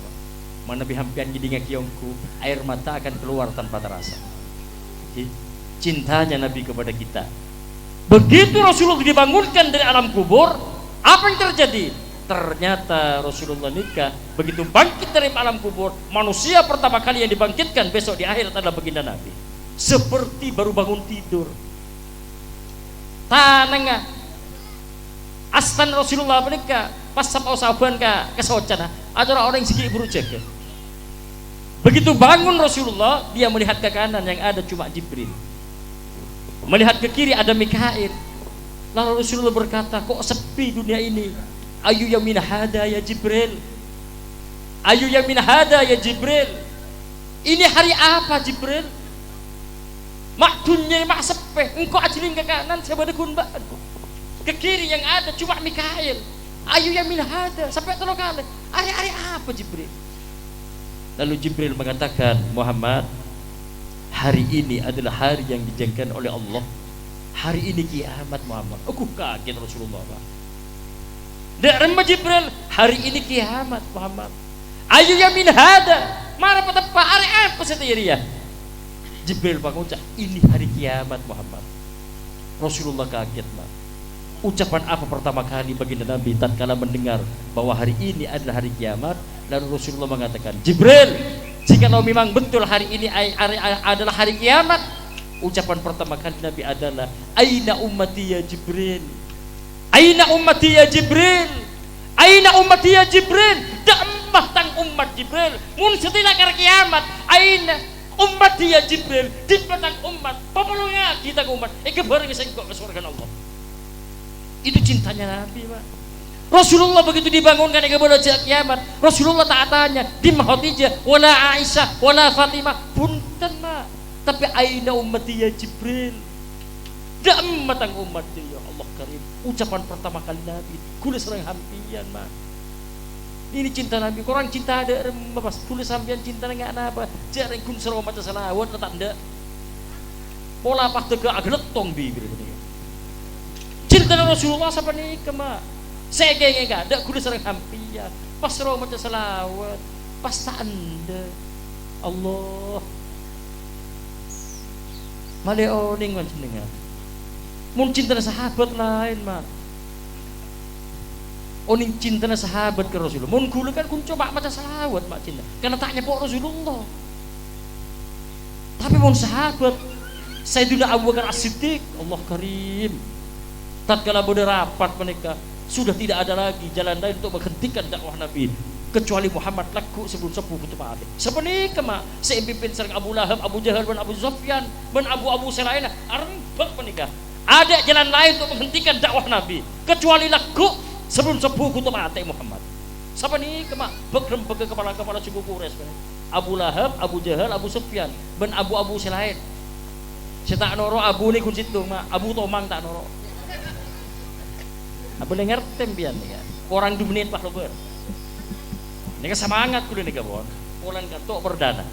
Mana bihampian jadi kiongku, air mata akan keluar tanpa terasa. Cintanya Nabi kepada kita. Begitu Rasulullah dibangunkan dari alam kubur, apa yang terjadi? Ternyata Rasulullah nikah begitu bangkit dari alam kubur, manusia pertama kali yang dibangkitkan besok di akhirat adalah baginda Nabi. Seperti baru bangun tidur. Tanengah astan Rasulullah menikah pas sampai sahabat ke kesocana ada orang yang segi buru jaga. Begitu bangun Rasulullah, dia melihat ke kanan yang ada cuma Jibril, melihat ke kiri ada Mikail. Lalu Rasulullah berkata, kok sepi dunia ini? Ayu yang min hada ya Jibril, ayu yang min hada ya Jibril. Ini hari apa Jibril? Mak dunia mak sepe, engkau ajilin ke kanan saya badekun ba'ku, ke kiri yang ada cuma Mikail. Ayu yang min hada, sampai tolong kali hari-hari apa Jibril? Lalu Jibril mengatakan, Muhammad, hari ini adalah hari yang dijanjikan oleh Allah. Hari ini kiamat Muhammad. Aku kaget Rasulullah. Dan Jibril, hari ini kiamat Muhammad. Ayu yang min hada, marah pada pak hari apa setia? Jibril mengucap, ini hari kiamat Muhammad. Rasulullah kaget mak. Ucapan apa pertama kali baginda Nabi tatkala mendengar bahwa hari ini adalah hari kiamat? Lalu Rasulullah mengatakan, Jibril, Jikalau memang betul hari ini adalah hari kiamat, ucapan pertama kali Nabi adalah aina ummati ya Jibril, aina ummati ya Jibril, aina ummati ya Jibril. Dammah tang umat Jibril mun setelah hari kiamat, aina ummati ya Jibril, di tang umat papalunga kita umat bareng sengkok ke surga Allah. Itu cintanya Nabi, Pak. Rasulullah begitu dibangunkan kepada kiamat, Rasulullah tak tanya di Khadijah wala Aisyah wala Fatimah punten, Mak, tapi aina ummati ya Jibril, dammat ang umat ya Allah karim. Ucapan pertama kali Nabi kula serang hampian, Mak. Ini cinta Nabi, korang cinta ada mas kula sampean cinta enggak apa jarang kun serong maca selawat tak ndak pola pas tega agletong bibir ini cinta Rasulullah sapa nih Mak. Saya enggak ada kudu serang hampian pas roh maca selawat pas tak anda Allah male oning man jenengan mun cinta sahabat lain, Mak. Oning cinta sahabat ke Rasulullah mun kula kan kun coba maca selawat, Mak, cinta karena tak nyepok Rasulullah. Tapi mun sahabat Sayyidina Abu Bakar As-Siddiq Allah karim tatkala bodo rapat menikah sudah tidak ada lagi jalan lain untuk menghentikan dakwah Nabi kecuali Muhammad laku sebelum sepuh kutub ade. Sepenika, Mak, saya pimpin serang Abu Lahab, Abu Jahal, dan Abu Sufyan, dan Abu Selaina arembak menikah. Ada jalan lain untuk menghentikan dakwah Nabi kecuali laku sebelum sepuh kutub ade Muhammad. Sepenika, Mak, begrem-beger kepala-kepala suku Quraisy. Abu Lahab, Abu Jahal, Abu Sufyan, dan Abu Selain. Saya tak noro Abu ni kun situ, Mak. Abu Tomang tak noro. Apa dengar tembian nih, orang 2 menit Pak Robert. Ini kan semangat kudu nih kawan. Orang kantor perdana.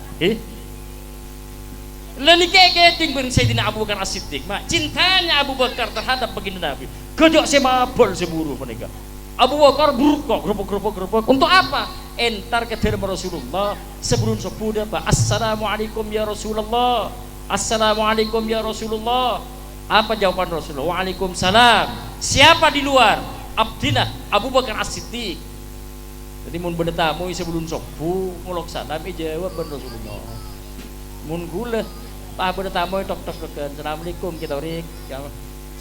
Lalu kayak tinggal Sayyidina Abu Bakar As-Siddiq, Mak. Cintanya Abu Bakar terhadap baginda Nabi. Kedok semabol seburu menikah. Abu Bakar buruk gerobok. Untuk apa? Entar ke dalam Rasulullah sebelum sepuh Pak. Assalamualaikum ya Rasulullah. Assalamualaikum ya Rasulullah. Apa jawaban Rasulullah? Waalaikumsalam. Siapa di luar? Abdillah Abu Bakar As-Siddiq. Jadi mun benda tamu sebelum sopu ngulok salam jawab ben Rasulullah. Mun gula Pak benda tamu tok Assalamualaikum kita urik.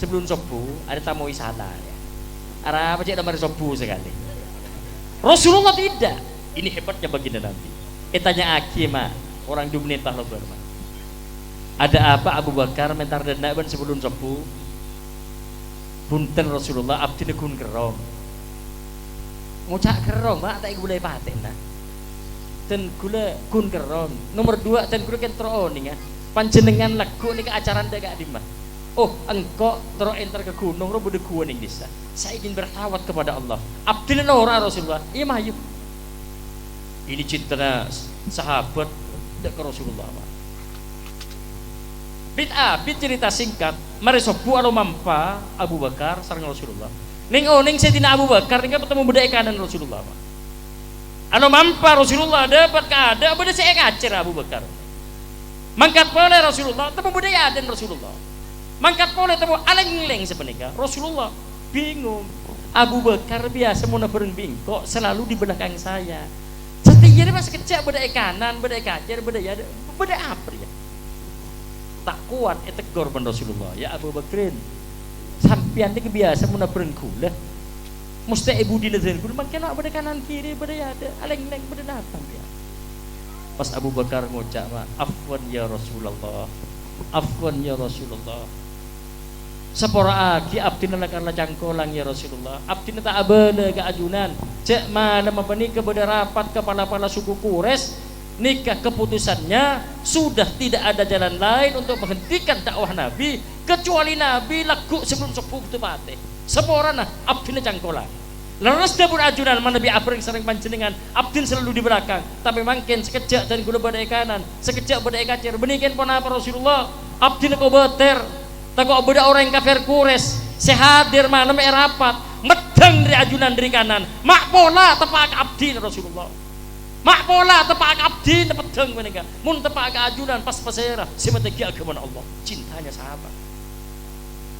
Sebelum sopu ada tamu wisata ya. Ara apa cek nomor sopu sekali. Rasulullah tidak. Ini hebatnya baginda Nabi. Tanya Aki, Mak. Orang 2 menit Pak Robert, Mak. Ada apa Abu Bakar mentar denda ban sebelum sepuh? Punten Rasulullah abdine kun kerong. Ngucak kerong, Mak, tak boleh paten nah. Ten kula kun kerong. Nomor 2 ten kula ken troning ya. Panjenengan lagu nika acara ndak gak dimah. Oh, engkau tero enter ke gunung ro bode kuning desa. Saya ingin bertawat kepada Allah. Abdine ora Rasulullah. Iya mah yuk. Ini cinta sahabat dak ke Rasulullah, Mak. Bid'ah cerita singkat mari sopu alo mampa Abu Bakar sareng Rasulullah ning Sayyidina Abu Bakar ning ketemu budak kanan Rasulullah, Pak. Alo mampa Rasulullah dapat kada budak saya ngacer Abu Bakar mangkat pole Rasulullah temu budak aden Rasulullah mangkat pole temu aleng-leng sepenika Rasulullah bingung. Abu Bakar biasa mun bareng bingkok selalu di belakang saya setiap pas kecak budak kanan budak kacer budak ya budak apa ya tak kuat tegur ban Rasulullah ya Abu Bakrin sampean iki biasa mun berengkula mesti ibu dina den kula makin nak pada kanan kiri pada ya ada aleng-leng pada datang ya. Pas Abu Bakar ngucap, afwan ya Rasulullah, afwan ya Rasulullah, sapora aki abdina karena cangkolang ya Rasulullah, abdina tak abana ke ajunan cek mana mempeni kepada rapat kepala-kepala suku Quraisy nikah keputusannya sudah tidak ada jalan lain untuk menghentikan dakwah Nabi kecuali Nabi laku sebelum sepuh itu mati sepora nah abdina cangkolang lalu dapur ajunan mana Nabi Abring sering panjenengan abdin selalu di belakang tapi makin sekejap dan gula badai kanan sekejap badai kacir benikin pun apa Rasulullah abdina kau beter tak kau beda orang kafir Quraisy sehadir mana rapat medang dari ajunan dari kanan mak pola tepak abdin Rasulullah mak pola tepak abdi pedeng menika mun tepak ajunan pas pasera simetegi agama Allah cintanya sahabat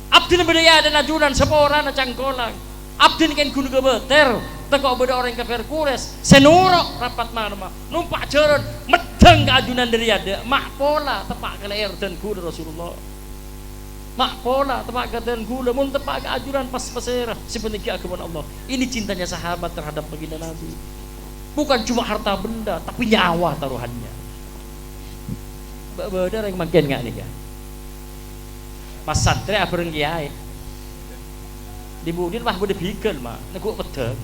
abdi bedaya dan ajunan sepora na cangkolang abdi ken gunung beter teko beda orang kafir Quraisy senurok rapat mana numpak jaran medeng ke ajunan dari ada mak pola tepak ke leher dan kuda Rasulullah mak pola tepak ke dan kuda mun tepak ke ajuran pas pasirah sebenarnya agama Allah. Ini cintanya sahabat terhadap baginda Nabi, bukan cuma harta benda tapi nyawa taruhannya. Beda yang makin nggak nih kan pas santri abareng kiai dibudin mah beda bigel mah neguk pedeng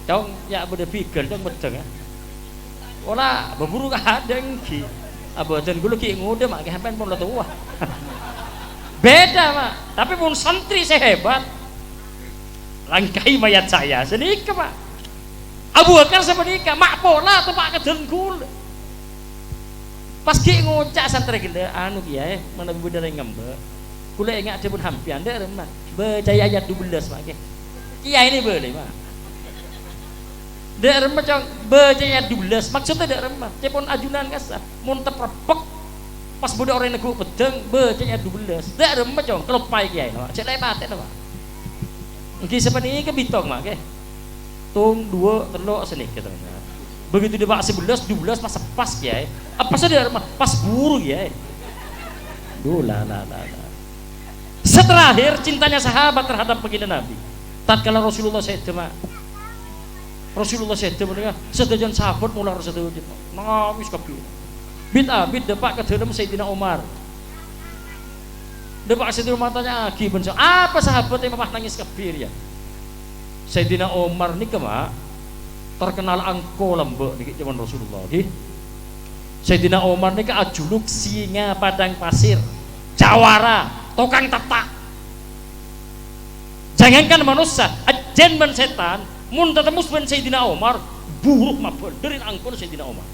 dong ya beda bigel dong pedeng ya olah berburu kadang ki abadan gue ki ngode mak kehampan pun lo tua beda mah tapi pun santri saya hebat langkai mayat saya senika mah Abu Bakar semenika mak pola atau mak kedengkul pas ki ngocak santri gila anu kiai mana beda yang ngambek kula ingat dia pun hampir anda remah baca ayat 12 mak kiai ini boleh mak dak remah cong baca ayat 12 maksudnya dak remah dia pun ajunan kasah mun teprepek pas budak orang neguk pedeng baca ayat 12 dak remah cong kelepai kiai mak cek lain mati mak iki seperti ini ke bitong mak tung 2 3 seni kita begitu dia pak 11 12 pas kiai apa saja remah pas buru kiai la Seterakhir cintanya sahabat terhadap baginda Nabi. Tatkala Rasulullah sedema, Rasulullah sedema dengan sedajan sahabat mulai sedajan nangis kabeh. Bid depak ke dalam Sayyidina Umar. Depak Sayyidina Umar tanya agi benso, apa sahabat yang mamah nangis kabeh ya? Sayyidina Umar nih mak terkenal angko lembek niki zaman Rasulullah nggih. Sayyidina Umar nih ajuluk singa padang pasir, jawara tukang tetak. Jangankan manusia, ajen ban setan, mun tetemus ban Sayyidina Umar, buruk mah benerin angkon Sayyidina Umar.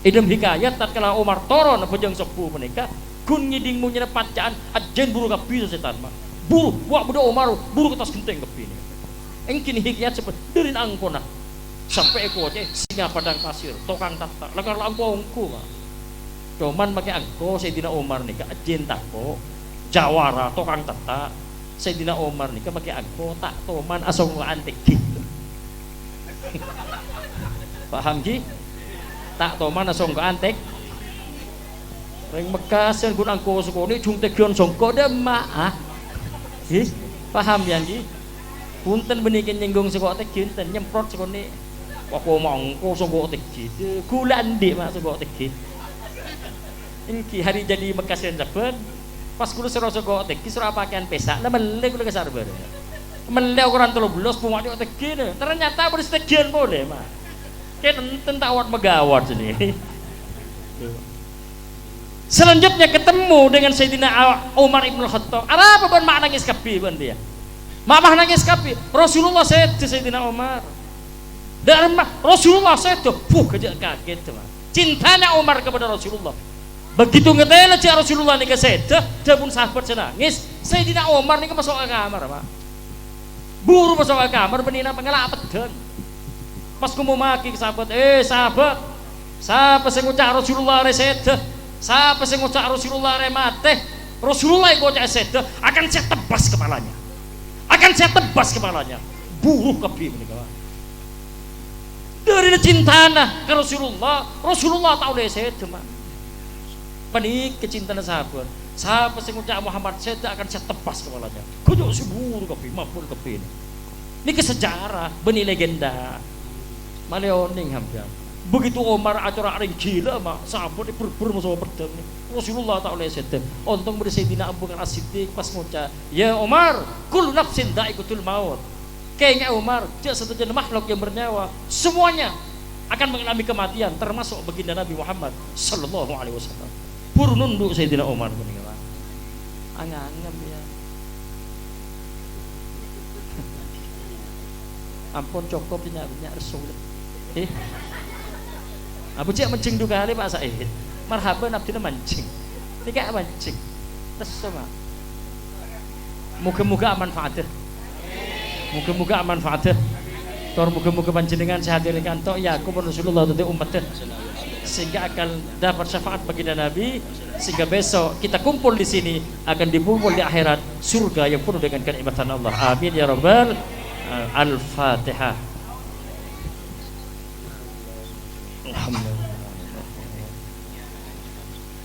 Idem hikayat tatkala Umar toron bojong sepuh menika, gun ngiding mun nyerep pacaan, ajen buruk kabeh setan mah. Buruk, wak budak Umar, buruk atas genteng kabeh. Engkin hikayat sebut derin angkon nah. Sampai ekote singa padang pasir, tukang tetak, lekar langkongku mah. Cuman pakai angko Sayyidina Umar nika ajen tako. Jawara tukang tetak Sayyidina Umar nih pakai angko tak toman asong antik gitu paham ki tak toman asong antik ring Mekas yang gun angko sukoni jung tegion songko demak paham yang ki punten benikin nyenggung soko tegion ten nyemprot sukoni wako mongko soko tegi gula ndik mak soko tegi ini hari jadi Mekas yang cepet pas kulo serasa kok teki surah pakaian pesak lah mele kulo kesar bare mele ukuran 13 pumak yo teki ternyata boleh setegian boleh mah kan tentawat megawat sini. Selanjutnya ketemu dengan Sayyidina Umar ibn Khattab. Apa ban mak nangis kabeh ban dia mamah nangis kabeh Rasulullah Sayyidina Umar dan Rasulullah kaget mah cintanya Umar kepada Rasulullah. Begitu ngetela cak Rasulullah nika sedah, dia pun sahabat senangis. Sayyidina Umar nika masuk ke kamar, Pak. Buru masuk ke kamar benina pengelak pedang. Pas kumu maki ke sahabat, sahabat, siapa sing ngucak Rasulullah re sedah? Siapa sing ngucak Rasulullah re mate? Rasulullah yang ngucak sedah akan saya tebas kepalanya. Akan saya tebas kepalanya. Buru kabeh menika. Dari cintana ke Rasulullah, Rasulullah tahu le sedah, Pak. Panik kecintaan sahabat. Sahabat sing ngucap Muhammad saya akan saya tebas kepalanya. Kudu subur kabeh, mapun kabeh. Ini sejarah, benih legenda. Maleoning hampir. Begitu Umar acara ring gila mah, sahabat berburu masuk pedang. Rasulullah taala sedeng. Untung beri Sayyidina Abu Bakar As-Siddiq pas ngucap, "Ya Umar, kullu nafsin dha'iqatul maut." Kayaknya Umar, dia satu jenis makhluk yang bernyawa, semuanya akan mengalami kematian, termasuk baginda Nabi Muhammad sallallahu alaihi wasallam. Pur nunduk Sayyidina Umar menika. Angan-angan ya. Ampun cukup nyak Rasul. Abu Cik mancing dua kali Pak Said. Marhaban abdina mancing. Nika mancing. Terus sama. Muga-muga manfaatnya. Muga-muga manfaatnya. Tor muga-muga panjenengan sehat dari kantor ya aku Rasulullah tadi umatnya. Sehingga akan dapat syafaat baginda Nabi, sehingga besok kita kumpul di sini akan dikumpul di akhirat surga yang penuh dengan kenikmatan Allah. Amin ya rabbal Al-Fatihah. Alhamdulillah.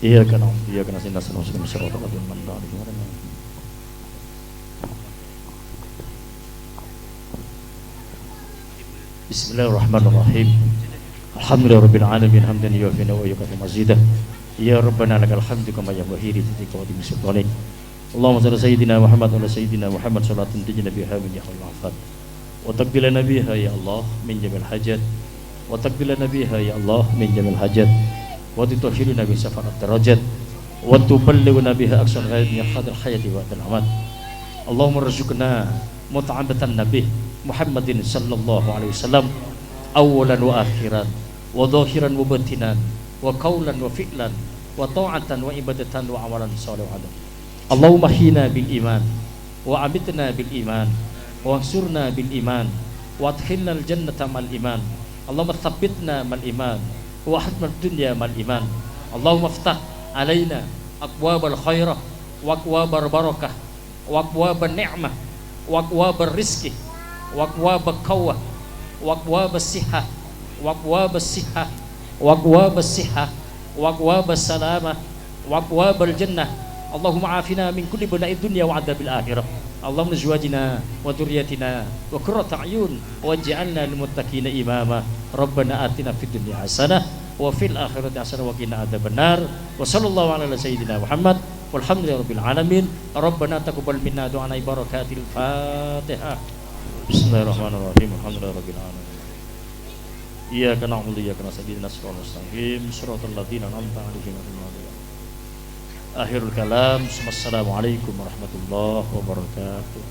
Iyyaka na'budu wa iyyaka nasta'in ihdinas siratal ladzina an'amta 'alaihim. Bismillahirrahmanirrahim. Alhamdulillahirabbil alamin hamdan yuwaffi wa yukafi mazidah. Ya Rabbana lakal hamdu kama yanbaghi li jalali sultanik. Allahumma shalli sayyidina Muhammad wa ala sayyidina Muhammad salatan tajna biha min yahul afat. Wa taqbilana biha ya Allah min jamil hajat. Wa taqbilana biha ya Allah min jamil hajat. Wa tutahhiruna bi syafaat darajat. Wa tuballighuna biha aqsal ghaib min hadil hayati wa al amat. Allahumma rzuqna muta'abbatan nabi Muhammadin sallallahu alaihi wasallam awalan wa akhiran wa dhahiran wa batinan wa qawlan wa fi'lan wa ta'atan wa ibadatan wa amalan salihan. Allahumma hina bil iman wa amitna bil iman wa ansurna bil iman wa adkhilna al jannata mal iman. Allahumma tsabbitna mal iman wa hatmad dunya mal iman. Allahumma iftah alaina aqwabal khairah wa aqwabal barakah wa aqwabal ni'mah wa aqwabal rizqi wa aqwabal qawwah wa aqwabal sihah wa aqwabal sihah wa aqwabal sihah wa aqwabal salamah wa aqwabal jannah. Allahumma afina min kulli bala'i dunya wa adzabil akhirah. Allahumma azwajina wa dhurriyyatina wa qurrata a'yun waj'alna lil muttaqina imama. Rabbana atina fid dunya hasanah wa fil akhirati hasanah wa qina adzabannar. Wa sallallahu ala sayyidina Muhammad walhamdulillahirabbil alamin. Rabbana taqabbal minna du'ana barakatil Fatihah. Bismillahirrahmanirrahim. Alhamdulillahirabbil alamin. Iyyaka na'budu wa iyyaka nasta'in ihdinas siratal ladzina an'amta 'alaihim. Akhirul kalam. Assalamualaikum warahmatullahi wabarakatuh.